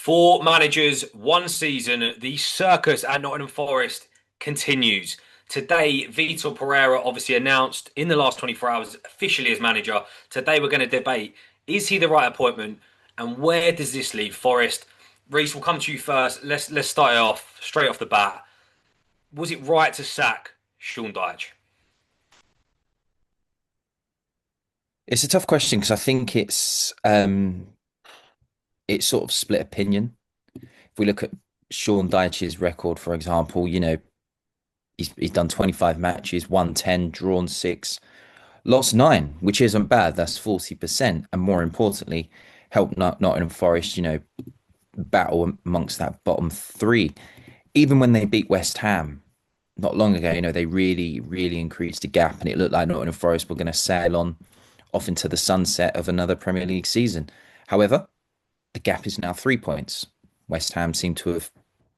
Four managers, one season. The circus at Nottingham Forest continues. Today, Vítor Pereira obviously announced in the last 24 hours officially as manager. Today, we're going to debate, is he the right appointment and where does this leave Forest? Reece, we'll come to you first. Let's start it off straight off the bat. Was it right to sack Sean Dyche? It's a tough question because I think it's sort of split opinion. If we look at Sean Dyche's record, for example, he's done 25 matches, won 10, drawn 6, lost 9, which isn't bad. That's 40%. And more importantly, helped Nottingham Forest, battle amongst that bottom 3. Even when they beat West Ham not long ago, they really, really increased the gap and it looked like Nottingham Forest were going to sail on off into the sunset of another Premier League season. However, the gap is now 3 points. West Ham seem to have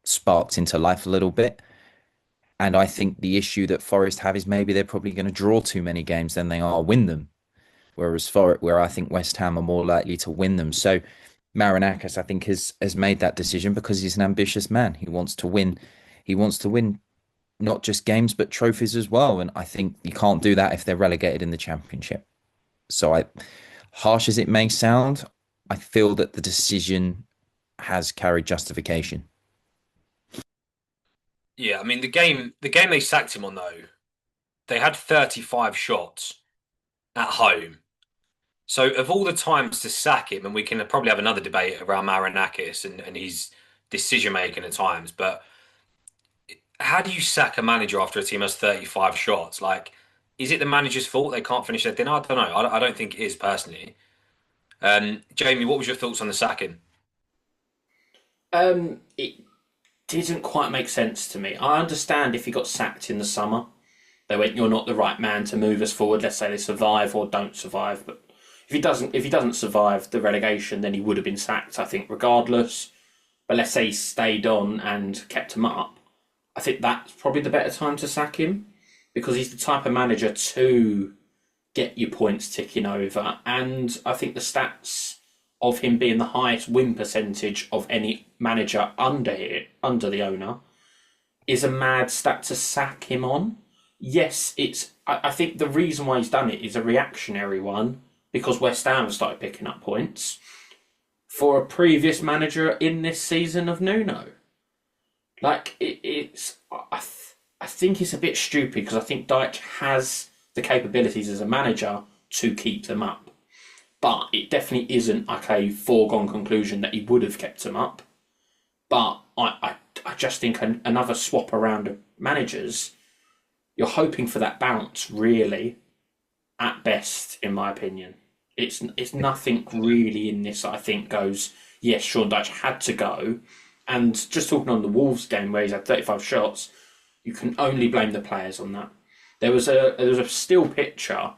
sparked into life a little bit. And I think the issue that Forest have is maybe they're probably going to draw too many games than they are win them. Where I think West Ham are more likely to win them. So Marinakis, I think, has made that decision because he's an ambitious man. He wants to win. He wants to win not just games but trophies as well. And I think you can't do that if they're relegated in the Championship. Harsh as it may sound, I feel that the decision has carried justification. Yeah, I mean the game they sacked him on though, they had 35 shots at home. So of all the times to sack him, and we can probably have another debate around Marinakis and his decision making at times, but how do you sack a manager after a team has 35 shots? Like, is it the manager's fault they can't finish their dinner? I don't know. I don't think it is personally. Jamie, what was your thoughts on the sacking? It didn't quite make sense to me. I understand if he got sacked in the summer, they went, "You're not the right man to move us forward." Let's say they survive or don't survive, but if he doesn't survive the relegation, then he would have been sacked, I think, regardless. But let's say he stayed on and kept him up. I think that's probably the better time to sack him because he's the type of manager to get your points ticking over. And I think the stats of him being the highest win percentage of any manager under the owner, is a mad stat to sack him on. Yes, I think the reason why he's done it is a reactionary one because West Ham started picking up points for a previous manager in this season of Nuno. Like I think it's a bit stupid because I think Dyche has the capabilities as a manager to keep them up, but it definitely isn't like a foregone conclusion that he would have kept them up. But I just think another swap around of managers, you're hoping for that bounce, really, at best, in my opinion. It's nothing really in this that I think goes, yes, Sean Dyche had to go. And just talking on the Wolves game where he's had 35 shots, you can only blame the players on that. There was a still picture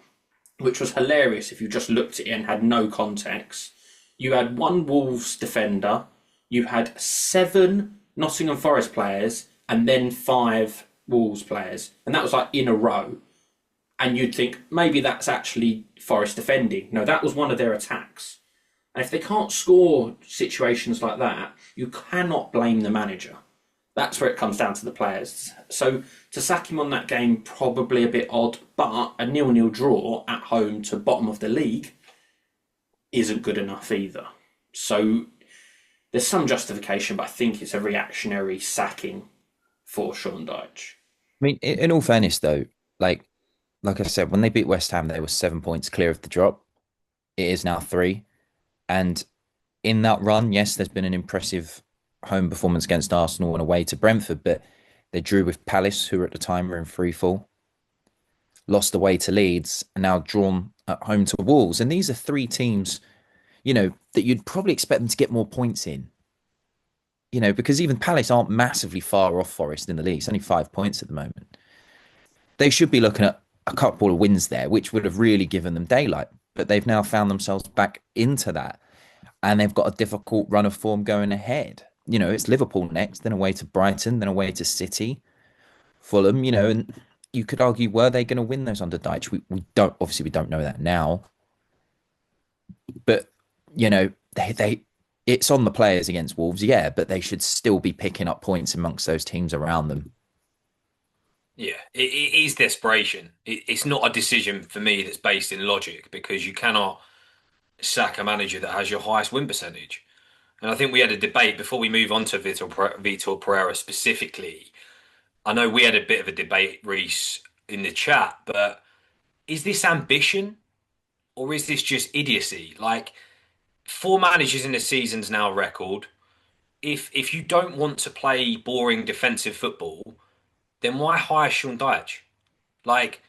which was hilarious if you just looked at it and had no context. You had one Wolves defender, you had 7 Nottingham Forest players, and then 5 Wolves players. And that was like in a row. And you'd think maybe that's actually Forest defending. No, that was one of their attacks. And if they can't score situations like that, you cannot blame the manager. That's where it comes down to the players. So to sack him on that game, probably a bit odd, but a 0-0 draw at home to bottom of the league isn't good enough either. So there's some justification, but I think it's a reactionary sacking for Sean Dyche. I mean, in all fairness, though, like like I said, when they beat West Ham, they were 7 points clear of the drop. It is now 3, and in that run, yes, there's been an impressive home performance against Arsenal and away to Brentford, but they drew with Palace, who at the time were in free fall, lost away to Leeds, and now drawn at home to Wolves. And these are 3 teams, that you'd probably expect them to get more points in, because even Palace aren't massively far off Forest in the league. It's only 5 points at the moment. They should be looking at a couple of wins there, which would have really given them daylight. But they've now found themselves back into that, and they've got a difficult run of form going ahead. It's Liverpool next, then away to Brighton, then away to City, Fulham. And you could argue, were they going to win those under Dyche? We don't know that now, but they It's on the players against Wolves, yeah, but they should still be picking up points amongst those teams around them. Yeah, it is desperation. It's not a decision for me that's based in logic because you cannot sack a manager that has your highest win percentage. And I think we had a debate before we move on to Vitor Pereira specifically. I know we had a bit of a debate, Reese, in the chat, but is this ambition or is this just idiocy? Like, four managers in the season's now record. If you don't want to play boring defensive football, then why hire Sean Dyche? Like,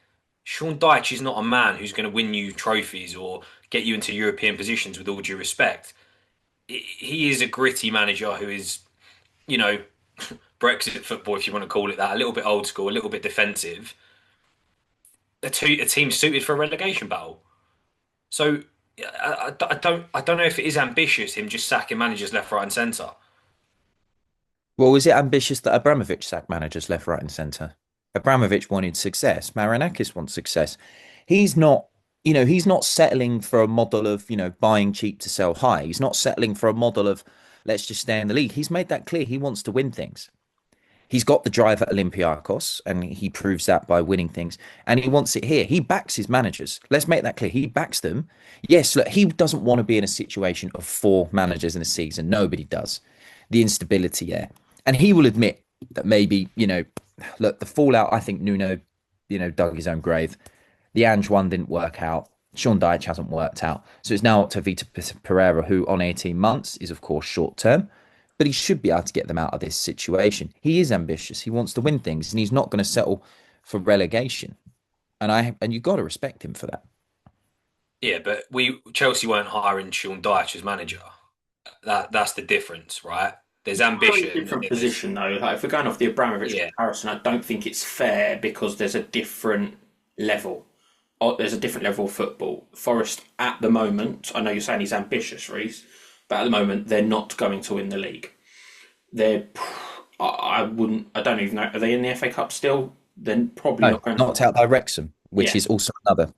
Sean Dyche is not a man who's going to win you trophies or get you into European positions with all due respect. He is a gritty manager who is, you know, Brexit football, if you want to call it that, a little bit old school, a little bit defensive. A team suited for a relegation battle. So I don't know if it is ambitious him just sacking managers left, right, and centre. Well, was it ambitious that Abramovich sacked managers left, right, and centre? Abramovich wanted success. Marinakis wants success. He's not, he's not settling for a model of, buying cheap to sell high. He's not settling for a model of let's just stay in the league. He's made that clear. He wants to win things. He's got the drive at Olympiacos, and he proves that by winning things. And he wants it here. He backs his managers. Let's make that clear. He backs them. Yes, look, he doesn't want to be in a situation of four managers in a season. Nobody does. The instability there. And he will admit that maybe, look, the fallout, I think Nuno, dug his own grave. The Ange one didn't work out. Sean Dyche hasn't worked out. So it's now up to Vítor Pereira, who on 18 months is, of course, short term. But he should be able to get them out of this situation. He is ambitious. He wants to win things, and he's not going to settle for relegation. And you've got to respect him for that. Yeah, but Chelsea weren't hiring Sean Dyche as manager. That's the difference, right? There's ambition. Very different position though. Like, if we're going off the Abramovich comparison, I don't think it's fair because there's a different level. There's a different level of football. Forest at the moment, I know you're saying he's ambitious, Reese, but at the moment they're not going to win the league. They're, I don't even know. Are they in the FA Cup still? Then probably not going. Knocked out by Wrexham, which is also another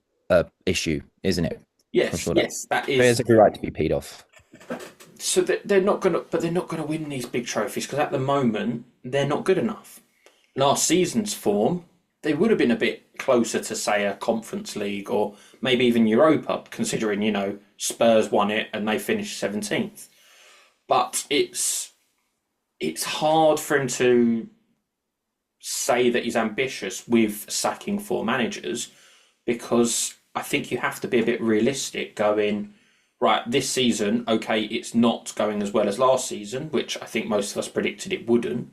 issue, isn't it? Yes, yes, that is. There's every right to be peed off. So they're not going to, but they're not going to win these big trophies because at the moment they're not good enough. Last season's form, they would have been a bit closer to say a Conference League or maybe even Europa, considering Spurs won it and they finished 17th. But it's hard for him to say that he's ambitious with sacking four managers because I think you have to be a bit realistic going. Right, this season, okay, it's not going as well as last season, which I think most of us predicted it wouldn't.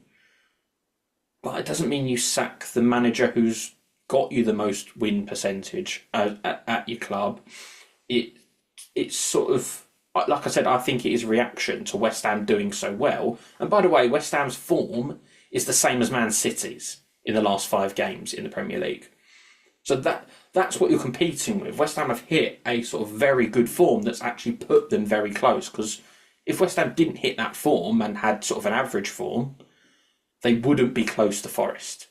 But it doesn't mean you sack the manager who's got you the most win percentage at your club. It's sort of, like I said, I think it is reaction to West Ham doing so well. And by the way, West Ham's form is the same as Man City's in the last 5 games in the Premier League. So that's what you're competing with. West Ham have hit a sort of very good form that's actually put them very close. Because if West Ham didn't hit that form and had sort of an average form, they wouldn't be close to Forest.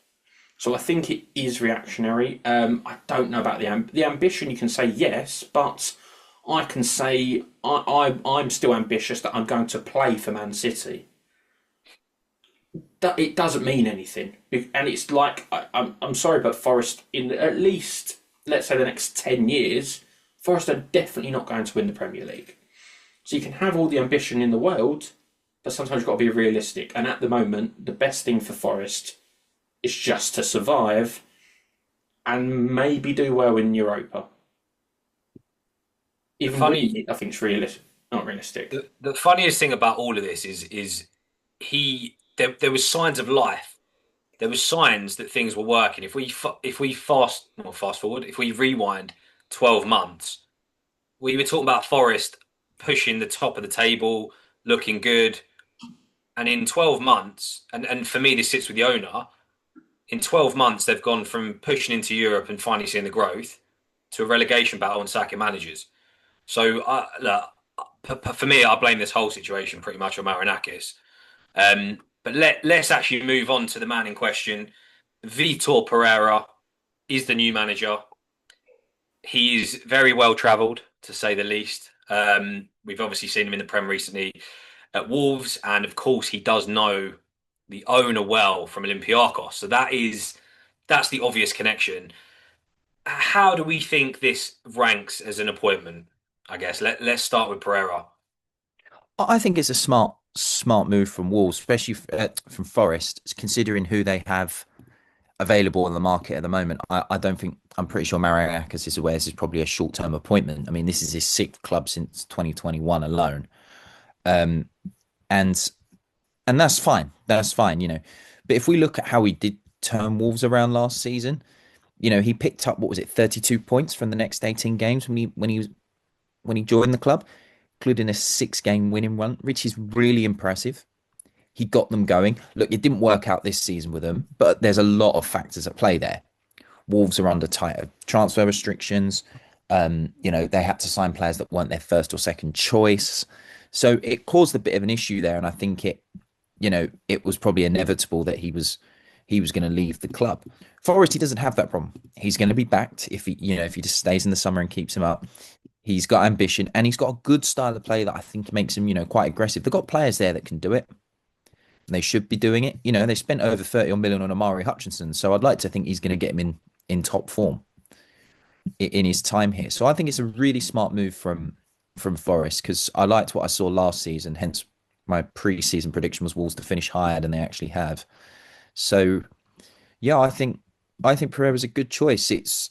So I think it is reactionary. I don't know about the ambition. You can say yes, but I can say I'm still ambitious that I'm going to play for Man City. That it doesn't mean anything, and it's like I'm sorry, but Forest in at least let's say the next 10 years, Forest are definitely not going to win the Premier League. So you can have all the ambition in the world, but sometimes you've got to be realistic. And at the moment, the best thing for Forest is just to survive and maybe do well in Europa. Even winning, I think it's realistic, not realistic. The funniest thing about all of this is there was signs of life. There was signs that things were working. If we fast forward, if we rewind 12 months, we were talking about Forest pushing the top of the table, looking good. And in 12 months, and for me, this sits with the owner, in 12 months, they've gone from pushing into Europe and finally seeing the growth to a relegation battle and sacking managers. So, for me, I blame this whole situation pretty much on Marinakis. But let's actually move on to the man in question. Vítor Pereira is the new manager. He's very well travelled, to say the least. We've obviously seen him in the Prem recently. at Wolves, and of course he does know the owner well from Olympiacos. So that's the obvious connection. How do we think this ranks as an appointment? I guess let's start with Pereira. I think it's a smart move from Wolves, especially from Forest, considering who they have available on the market at the moment. I don't think I'm pretty sure Mariakis is aware this is probably a short-term appointment. I mean, this is his sixth club since 2021 alone, um, and and that's fine. That's fine, you know. But if we look at how he did turn Wolves around last season, you know, he picked up what was it, 32 points from the next 18 games when he joined the club, including a 6-game winning run, which is really impressive. He got them going. Look, it didn't work out this season with them, but there's a lot of factors at play there. Wolves are under tighter transfer restrictions. You know, they had to sign players that weren't their first or second choice. So it caused a bit of an issue there. And I think you know, it was probably inevitable that he was going to leave the club. Forest, he doesn't have that problem. He's going to be backed if if he just stays in the summer and keeps him up. He's got ambition and he's got a good style of play that I think makes him, quite aggressive. They've got players there that can do it. They should be doing it. You know, they spent over 30 million on Amari Hutchinson. So I'd like to think he's going to get him in top form in his time here. So I think it's a really smart move from Forest because I liked what I saw last season. Hence, my pre-season prediction was Wolves to finish higher than they actually have. So yeah, I think Pereira's a good choice. It's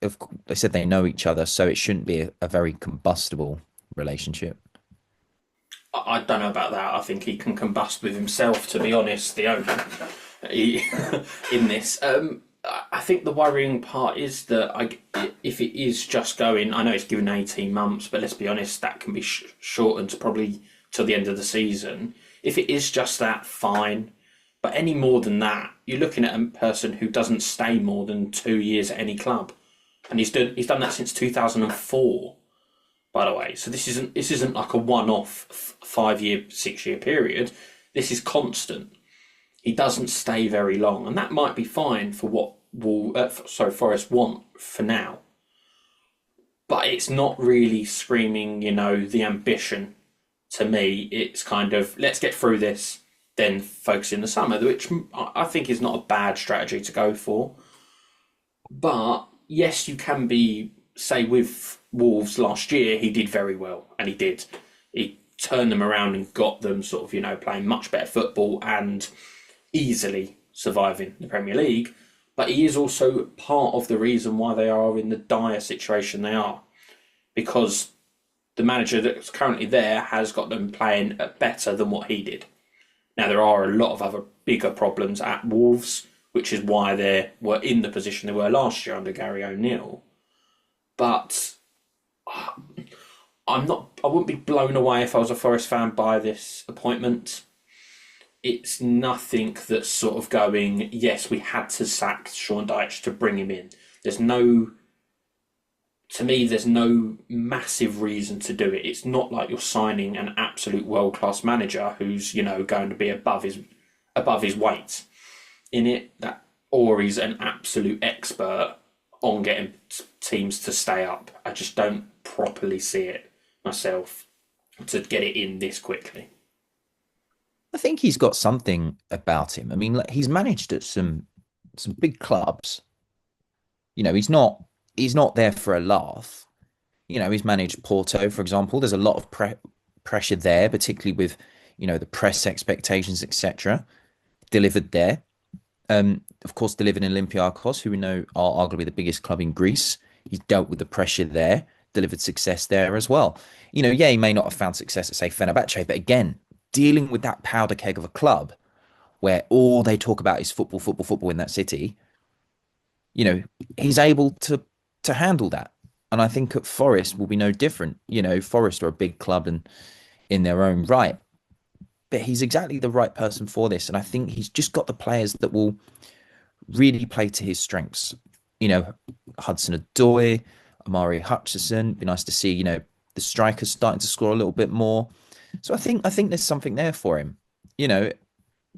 they said they know each other, so it shouldn't be a very combustible relationship. I don't know about that. I think he can combust with himself, to be honest, the owner, in this. I think the worrying part is that if it is just going, I know it's given 18 months, but let's be honest, that can be shortened to probably till the end of the season. If it is just that, fine. But any more than that, you're looking at a person who doesn't stay more than 2 years at any club. And he's done that since 2004, by the way. So this isn't like a one-off 5 year, 6 year period. This is constant. He doesn't stay very long, and that might be fine for what Forest want for now. But it's not really screaming, the ambition to me. It's kind of, let's get through this, then focus in the summer, which I think is not a bad strategy to go for. But yes, you can say with Wolves last year, he did very well, and he did. He turned them around and got them sort of, playing much better football and easily surviving the Premier League. But he is also part of the reason why they are in the dire situation they are. Because the manager that's currently there has got them playing better than what he did. Now, there are a lot of other bigger problems at Wolves, which is why they were in the position they were last year under Gary O'Neill. But I wouldn't be blown away if I was a Forest fan by this appointment. It's nothing that's sort of going, yes, we had to sack Sean Dyche to bring him in. There's no massive reason to do it. It's not like you're signing an absolute world-class manager who's, going to be above his weight in it, or he's an absolute expert on getting teams to stay up. I just don't properly see it myself to get it in this quickly. I think he's got something about him. I mean, like, he's managed at some big clubs. He's not there for a laugh. He's managed Porto, for example. There's a lot of pressure there, particularly with the press expectations, etc. Delivered there. Of course, delivered in Olympiacos, who we know are arguably the biggest club in Greece. He's dealt with the pressure there, delivered success there as well. He may not have found success at, say, Fenerbahce, but again, dealing with that powder keg of a club where all they talk about is football, football, football in that city, he's able to handle that. And I think at Forest will be no different. Forest are a big club and in their own right. But he's exactly the right person for this. And I think he's just got the players that will really play to his strengths. Hudson-Odoi, Amari Hutchinson. Be nice to see, the strikers starting to score a little bit more. So I think there's something there for him.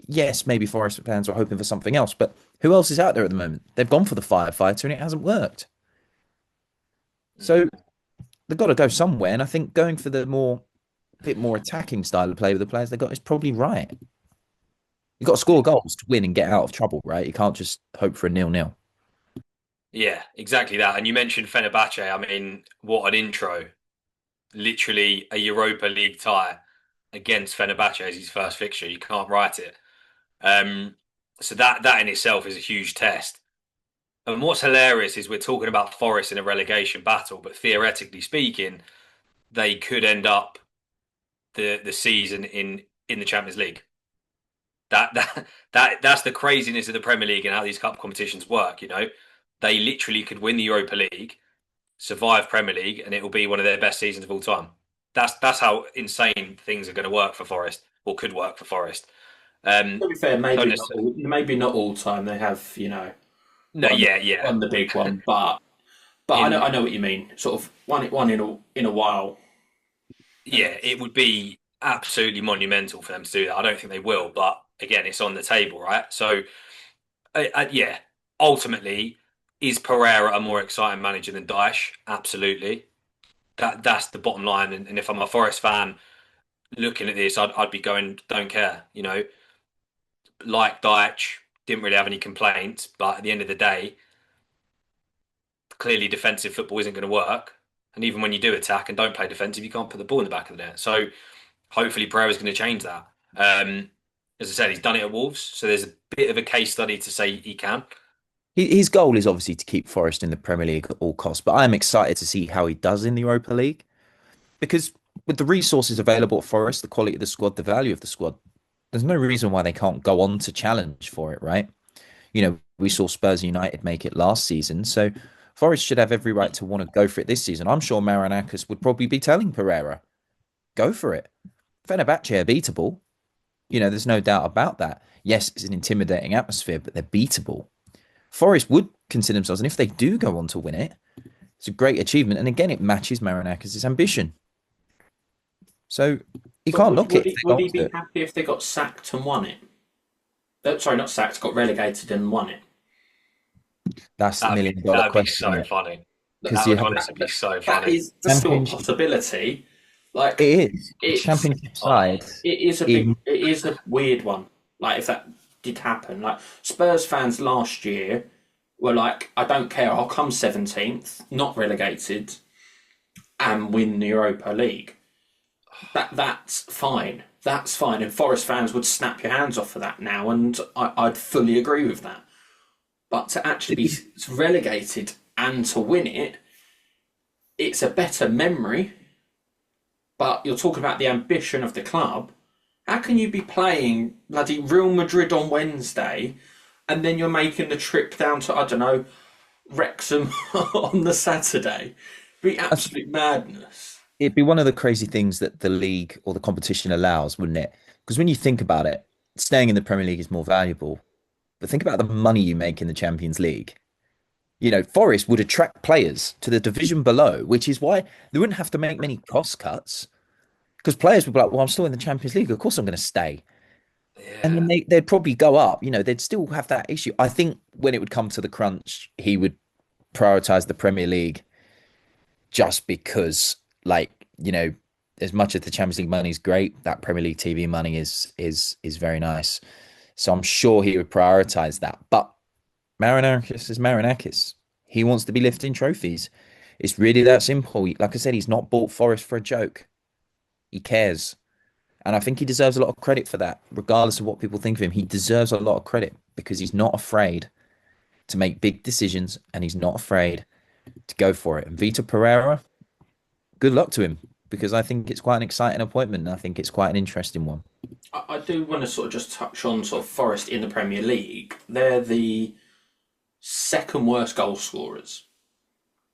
Yes, maybe Forest fans were hoping for something else, but who else is out there at the moment? They've gone for the firefighter and it hasn't worked. So they've got to go somewhere. And I think going for the more bit more attacking style of play with the players they got is probably right. You've got to score goals to win and get out of trouble, right? You can't just hope for a 0-0. Yeah, exactly that. And you mentioned Fenerbahce. I mean, what an intro. Literally a Europa League tie against Fenerbahce as his first fixture. You can't write it. Um, so that in itself is a huge test. And what's hilarious is we're talking about Forest in a relegation battle, but theoretically speaking, they could end up the season in the Champions League. That's the craziness of the Premier League and how these cup competitions work. You know, they literally could win the Europa League, survive Premier League, and it will be one of their best seasons of all time. That's how insane things are going to work for Forest, or could work for Forest. To be fair, So maybe not all time. They have, no, yeah, yeah. won the big one, but In I know what you mean. Sort of one in a while. Yeah, it would be absolutely monumental for them to do that. I don't think they will, but again, it's on the table, right? So, yeah, ultimately, is Pereira a more exciting manager than Dyche? Absolutely. That's the bottom line. And if I'm a Forest fan looking at this, I'd be going, don't care. You know, like Dyche, didn't really have any complaints, but at the end of the day, clearly defensive football isn't going to work. And even when you do attack and don't play defensive, you can't put the ball in the back of the net. So hopefully Pereira's going to change that. As I said, he's done it at Wolves, so there's a bit of a case study to say he can. His goal is obviously to keep Forest in the Premier League at all costs, but I'm excited to see how he does in the Europa League because with the resources available at Forest, the quality of the squad, the value of the squad, there's no reason why they can't go on to challenge for it, right? You know, we saw Spurs United make it last season, so Forest should have every right to want to go for it this season. I'm sure Marinakis would probably be telling Pereira, go for it. Fenerbahce are beatable. You know, there's no doubt about that. Yes, it's an intimidating atmosphere, but they're beatable. Forest would consider themselves, and if they do go on to win it, it's a great achievement. And again, it matches Marinakis' ambition. So you can't knock it. Would he be happy if they got sacked and won it? Sorry, not sacked, got relegated and won it. That's the $1 million question. That'd be so funny. Because That would honestly be so funny. That is still a possibility. Like it is. Championship side. It is a weird one. Like if that did happen, like Spurs fans last year were like, I don't care, I'll come 17th, not relegated, and win the Europa League. That's fine. That's fine. And Forest fans would snap your hands off for that now, and I'd fully agree with that. But to actually be relegated and to win it, it's a better memory. But you're talking about the ambition of the club. How can you be playing bloody Real Madrid on Wednesday and then you're making the trip down to, I don't know, Wrexham on the Saturday? It'd be absolute madness. It'd be one of the crazy things that the league or the competition allows, wouldn't it? Because when you think about it, staying in the Premier League is more valuable. But think about the money you make in the Champions League. You know, Forest would attract players to the division below, which is why they wouldn't have to make many cost cuts. Because players would be like, well, I'm still in the Champions League. Of course I'm going to stay. Yeah. And then they'd probably go up. You know, they'd still have that issue. I think when it would come to the crunch, he would prioritize the Premier League just because, like, you know, as much as the Champions League money is great, that Premier League TV money is very nice. So I'm sure he would prioritize that. But Marinakis is Marinakis. He wants to be lifting trophies. It's really that simple. Like I said, he's not bought Forest for a joke. He cares. And I think he deserves a lot of credit for that. Regardless of what people think of him, he deserves a lot of credit because he's not afraid to make big decisions and he's not afraid to go for it. And Vítor Pereira, good luck to him because I think it's quite an exciting appointment and I think it's quite an interesting one. I do want to sort of just touch on sort of Forest in the Premier League. They're the second worst goal scorers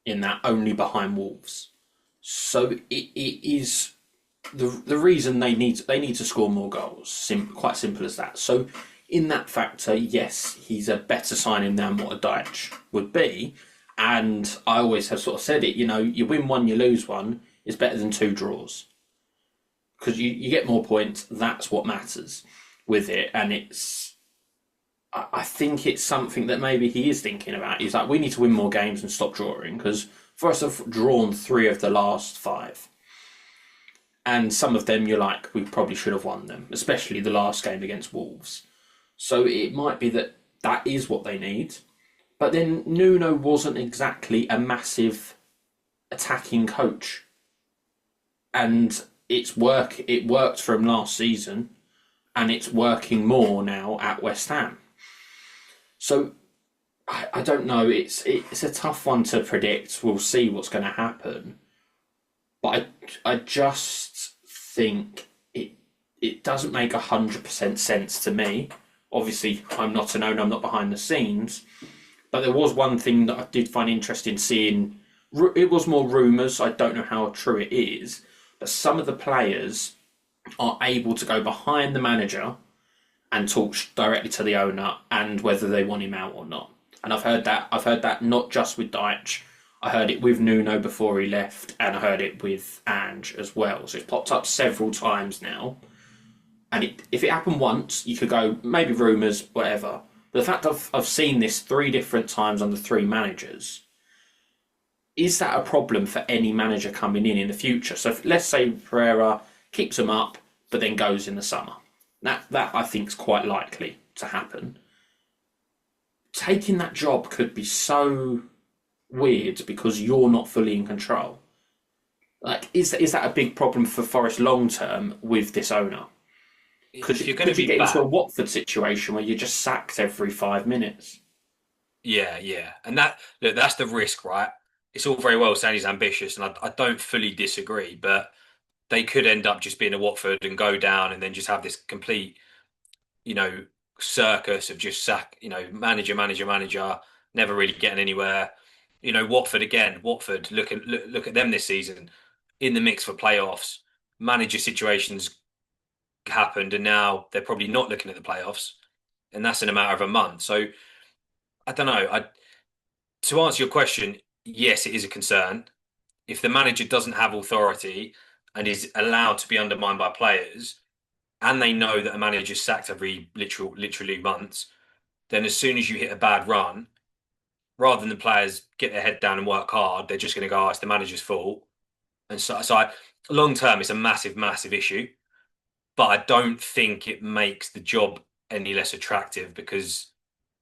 in that, only behind Wolves. So it is the reason they need to score more goals. Quite simple as that. So in that factor, yes, he's a better signing than what a Dyche would be. And I always have sort of said it, you know, you win one, you lose one, is better than 2 draws. Because you get more points, that's what matters with it. And I think it's something that maybe he is thinking about. He's like, we need to win more games and stop drawing, because Forest have drawn 3 of the last 5. And some of them you're like, we probably should have won them, especially the last game against Wolves. So it might be that that is what they need. But then Nuno wasn't exactly a massive attacking coach. And it worked for him last season, and it's working more now at West Ham. So I don't know. It's a tough one to predict. We'll see what's going to happen. But I just think it doesn't make 100% sense to me. Obviously, I'm not an owner, I'm not behind the scenes. But there was one thing that I did find interesting seeing. It was more rumours, I don't know how true it is, but some of the players are able to go behind the manager and talk directly to the owner and whether they want him out or not. And I've heard that not just with Dyche. I heard it with Nuno before he left, and I heard it with Ange as well. So it's popped up several times now. And if it happened once, you could go, maybe rumours, whatever. But the fact I've seen this 3 different times under 3 managers, is that a problem for any manager coming in the future? So let's say Pereira keeps them up, but then goes in the summer. That I think is quite likely to happen. Taking that job could be so weird because you're not fully in control. Like, is that a big problem for Forest long term with this owner? Because If you're going to you be get into a back, Watford situation where you're just sacked every 5 minutes? yeah, and that's the risk, right? It's all very well saying he's ambitious, and I don't fully disagree, but they could end up just being a Watford and go down, and then just have this complete, you know, circus of just manager, never really getting anywhere. Watford again. Watford, look at them this season, in the mix for playoffs. Manager situations happened, and now they're probably not looking at the playoffs, and that's in a matter of a month. So I don't know. To answer your question, yes, it is a concern. If the manager doesn't have authority and is allowed to be undermined by players, and they know that a manager's sacked every literally months, then as soon as you hit a bad run, rather than the players get their head down and work hard, they're just going to go, oh, it's the manager's fault. And long term, it's a massive issue. But I don't think it makes the job any less attractive because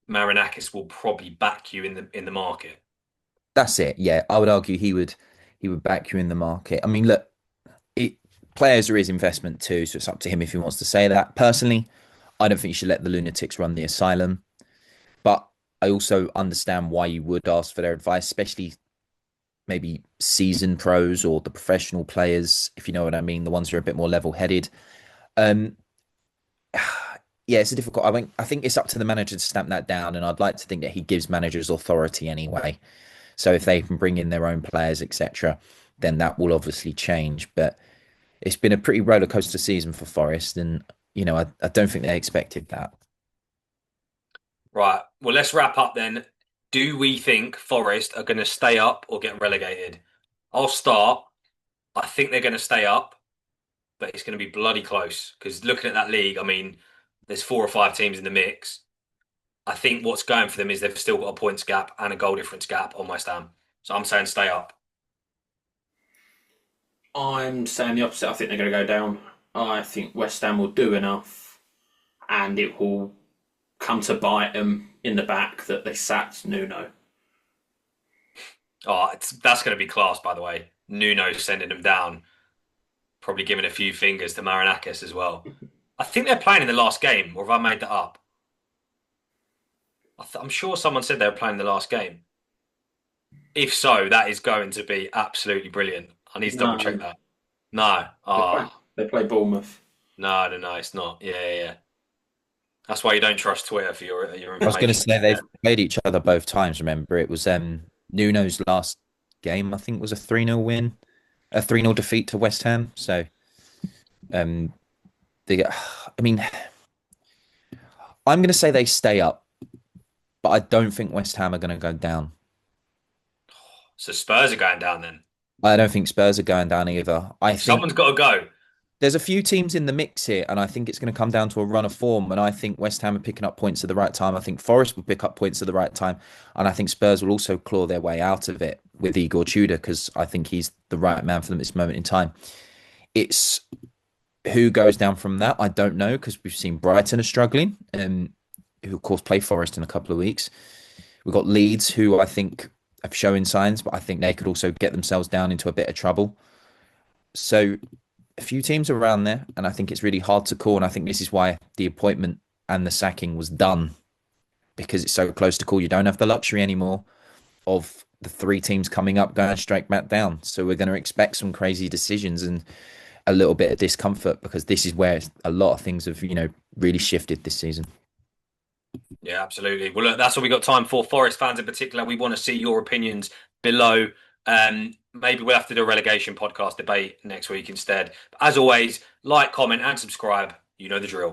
Marinakis will probably back you in the market. That's it. Yeah, I would argue he would back you in the market. I mean, look, it, players are his investment too, so it's up to him if he wants to say that. Personally, I don't think you should let the lunatics run the asylum, but I also understand why you would ask for their advice, especially maybe seasoned pros or the professional players, if you know what I mean, the ones who are a bit more level-headed. Um, yeah, it's a difficult. I think it's up to the manager to stamp that down, and I'd like to think that he gives managers authority anyway. So if they can bring in their own players, etc., then that will obviously change. But it's been a pretty roller coaster season for Forest, and I don't think they expected that. Right. Well, let's wrap up then. Do we think Forest are going to stay up or get relegated? I'll start. I think they're going to stay up, but it's going to be bloody close because looking at that league, I mean, there's 4 or 5 teams in the mix. I think what's going for them is they've still got a points gap and a goal difference gap on West Ham. So I'm saying stay up. I'm saying the opposite. I think they're going to go down. I think West Ham will do enough, and it will come to bite them in the back that they sacked Nuno. Oh, that's going to be class, by the way. Nuno sending them down, probably giving a few fingers to Marinakis as well. I think they're playing in the last game, or have I made that up? I'm sure someone said they were playing the last game. If so, that is going to be absolutely brilliant. I need to double check No, that. No. they play Bournemouth. No, it's not. Yeah. That's why you don't trust Twitter for your I was going to information. say they've played each other both times. Remember, it was Nuno's last game. I think was a 3-0 win, a 3-0 defeat to West Ham. So um, I mean, I'm going to say they stay up, but I don't think West Ham are going to go down. So Spurs are going down then. I don't think Spurs are going down either. I think Someone's got to go. there's a few teams in the mix here, and I think it's going to come down to a run of form. And I think West Ham are picking up points at the right time. I think Forest will pick up points at the right time, and I think Spurs will also claw their way out of it with Igor Tudor because I think he's the right man for them at this moment in time. It's who goes down from that. I don't know, because we've seen Brighton are struggling, who of course play Forest in a couple of weeks. We've got Leeds, who I think have showing signs, but I think they could also get themselves down into a bit of trouble. So a few teams around there, and I think it's really hard to call. And I think this is why the appointment and the sacking was done, because it's so close to call. You don't have the luxury anymore of the three teams coming up going straight back down. So we're going to expect some crazy decisions and a little bit of discomfort, because this is where a lot of things have, really shifted this season. Yeah, absolutely. Well, look, that's all we got time for. Forest fans in particular, we want to see your opinions below. Maybe we'll have to do a relegation podcast debate next week instead. But as always, like, comment, and subscribe. You know the drill.